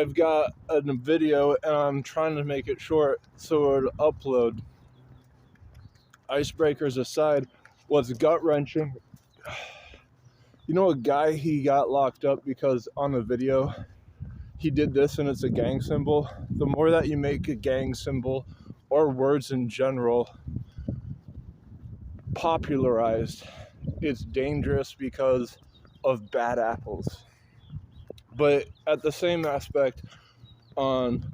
I've got a video and I'm trying to make it short so it would upload. Icebreakers aside, what's gut-wrenching, you know, a guy, he got locked up because on the video he did this and it's a gang symbol. The more that you make a gang symbol or words in general popularized, it's dangerous because of bad apples. But at the same aspect, on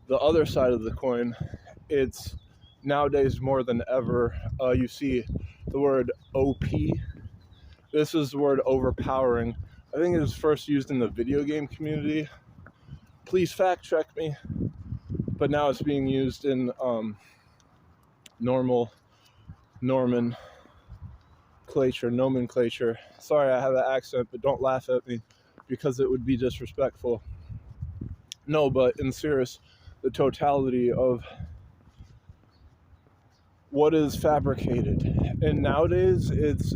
the other side of the coin, it's nowadays more than ever, you see the word OP. This is the word overpowering. I think it was first used in the video game community. Please fact check me. But now it's being used in nomenclature. Sorry, I have an accent, but don't laugh at me because it would be disrespectful. No, but in serious, the totality of what is fabricated. And nowadays, it's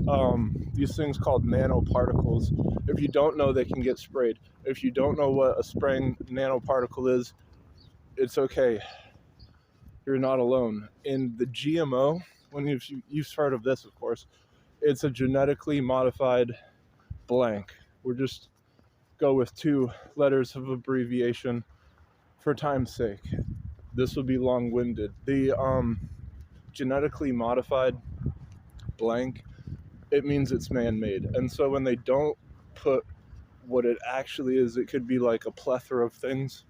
these things called nanoparticles. If you don't know, they can get sprayed. If you don't know what a spraying nanoparticle is, it's okay. You're not alone. In the GMO, when you've heard of this, of course, it's a genetically modified blank. We'll just go with 2 letters of abbreviation for time's sake. This will be long-winded. The genetically modified blank, it means it's man-made. And so when they don't put what it actually is, it could be like a plethora of things.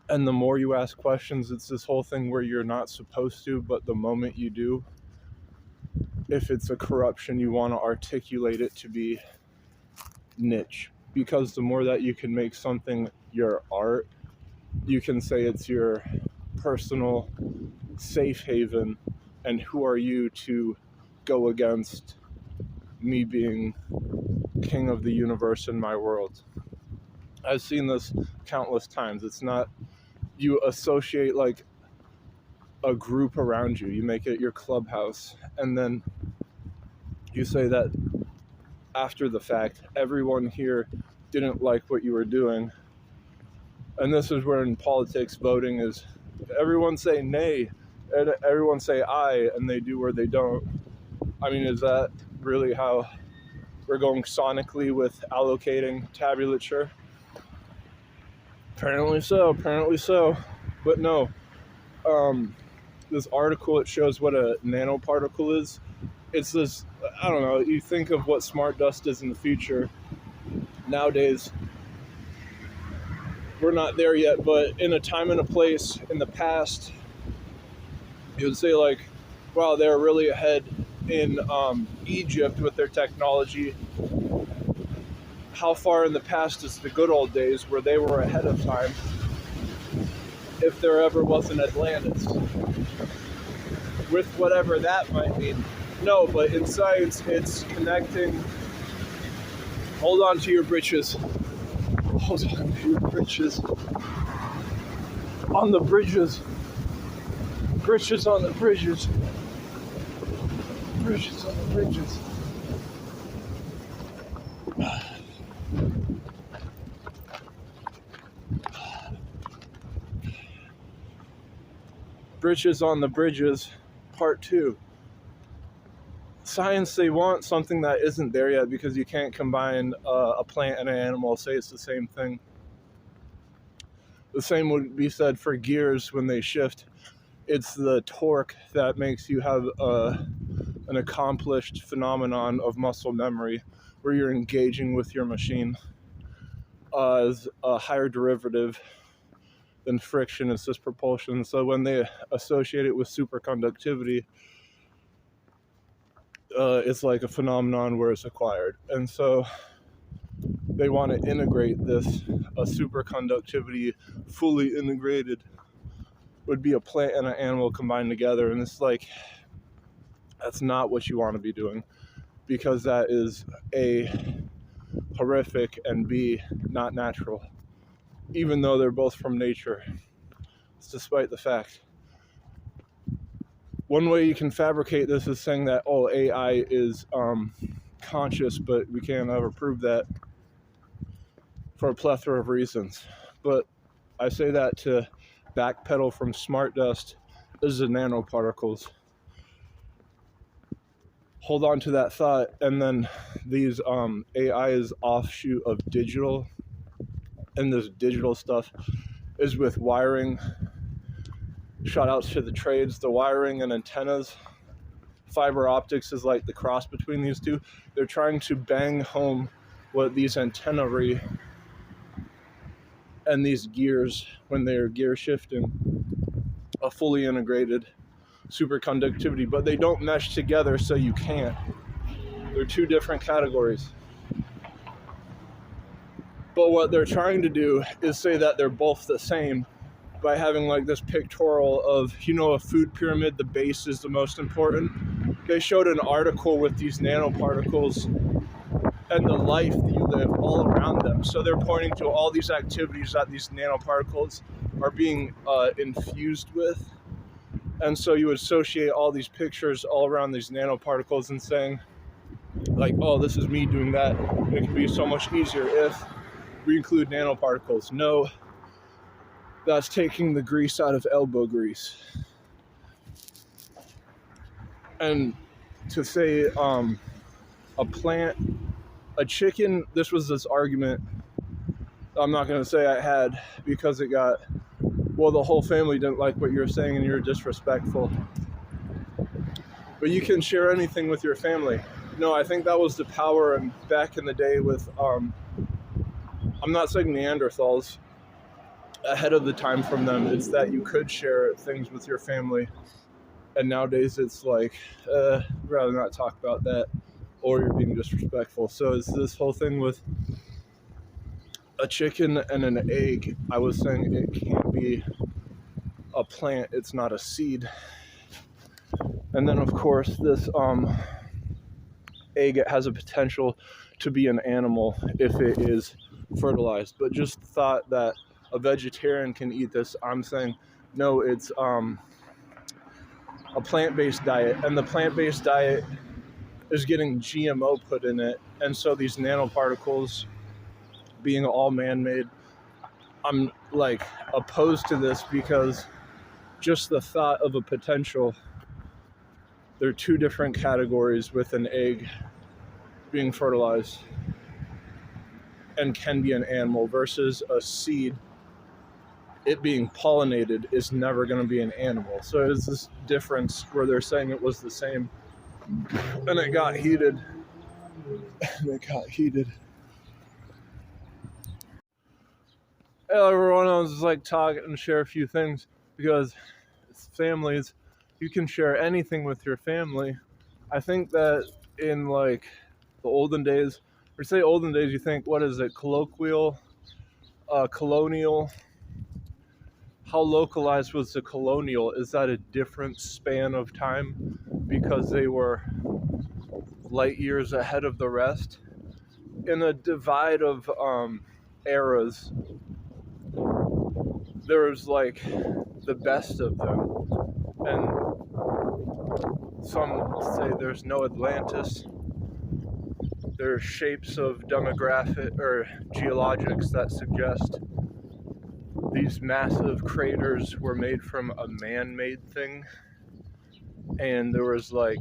And the more you ask questions, it's this whole thing where you're not supposed to, but the moment you do, if it's a corruption, you want to articulate it to be niche. Because the more that you can make something your art, you can say it's your personal safe haven, and who are you to go against me being king of the universe in my world? I've seen this countless times. It's not, you associate like a group around you, you make it your clubhouse, and then you say that after the fact, everyone here didn't like what you were doing. And this is where in politics voting is, everyone say nay, and everyone say aye, and they do or they don't. I mean, is that really how we're going sonically with allocating tabulature? Apparently so. But no, this article, it shows what a nanoparticle is. It's this, I don't know, you think of what smart dust is in the future. Nowadays, we're not there yet, but in a time and a place in the past, you would say like, wow, they're really ahead in Egypt with their technology. How far in the past is the good old days where they were ahead of time, if there ever was an Atlantis, with whatever that might mean. No, but in science, it's connecting. Hold on to your britches. Hold on to your britches. On the bridges. Britches on the bridges. Bridges on the bridges. Britches on the bridges, part 2. Science, they want something that isn't there yet because you can't combine a plant and an animal, say it's the same thing. The same would be said for gears when they shift. It's the torque that makes you have an accomplished phenomenon of muscle memory, where you're engaging with your machine as a higher derivative than friction. It's just propulsion. So when they associate it with superconductivity, it's like a phenomenon where it's acquired. And so they want to integrate this, a superconductivity fully integrated would be a plant and an animal combined together. And it's like, that's not what you want to be doing, because that is A, horrific, and B, not natural, even though they're both from nature. It's despite the fact. One way you can fabricate this is saying that, oh, AI is conscious, but we can't ever prove that. for a plethora of reasons. But I say that to backpedal from smart dust is the nanoparticles. Hold on to that thought, and then these AI is offshoot of digital, and this digital stuff is with wiring. Shout outs to the trades, the wiring and antennas. Fiber optics is like the cross between these two. They're trying to bang home what these antennae and these gears, when they're gear shifting, a fully integrated superconductivity, but they don't mesh together, so you can't. They're two different categories. But what they're trying to do is say that they're both the same by having like this pictorial of, a food pyramid, the base is the most important. They showed an article with these nanoparticles and the life that you live all around them. So they're pointing to all these activities that these nanoparticles are being infused with. And so you would associate all these pictures all around these nanoparticles and saying, like, oh, this is me doing that. It could be so much easier if we include nanoparticles. No, that's taking the grease out of elbow grease. And to say a plant, a chicken, this was this argument I'm not going to say I had, because it got, well, the whole family didn't like what you were saying and you're disrespectful. But you can share anything with your family. No, I think that was the power back in the day with, I'm not saying Neanderthals, ahead of the time from them. It's that you could share things with your family. And nowadays it's like, rather not talk about that, or you're being disrespectful. So it's this whole thing with a chicken and an egg. I was saying it can't be a plant, it's not a seed. And then of course this egg, it has a potential to be an animal if it is fertilized. But just thought that a vegetarian can eat this. I'm saying no, it's a plant-based diet, and the plant-based diet is getting GMO put in it. And so these nanoparticles being all man-made, I'm like opposed to this, because just the thought of a potential, they're two different categories with an egg being fertilized and can be an animal versus a seed. It being pollinated is never going to be an animal. So it's this difference where they're saying it was the same, and it got heated. Everyone else is like talk and share a few things, because it's families, you can share anything with your family. I think that in like the olden days, or say olden days, you think, what is it, colloquial, colonial? How localized was the colonial? Is that a different span of time because they were light years ahead of the rest? In a divide of eras, there was like the best of them. And some say there's no Atlantis. There's shapes of demographic or geologics that suggest these massive craters were made from a man-made thing, and there was like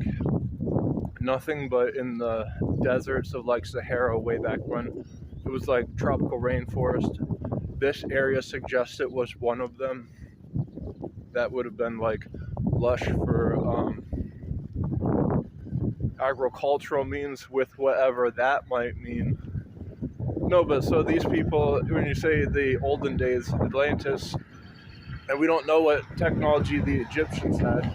nothing but in the deserts of like Sahara way back when. It was like tropical rainforest. This area suggests it was one of them. That would have been like lush for agricultural means, with whatever that might mean. No, but so these people, when you say the olden days, Atlantis, and we don't know what technology the Egyptians had.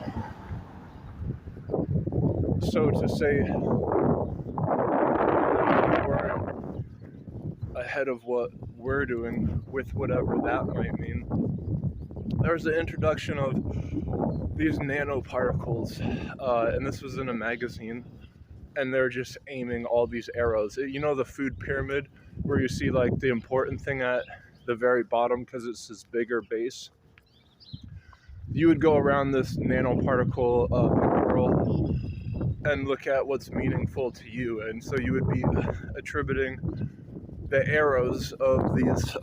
So to say we're ahead of what we're doing, with whatever that might mean. There's the introduction of these nanoparticles, and this was in a magazine, and they're just aiming all these arrows. You know the food pyramid, where you see like the important thing at the very bottom because it's this bigger base? You would go around this nanoparticle pictorial and look at what's meaningful to you, and so you would be attributing the arrows of these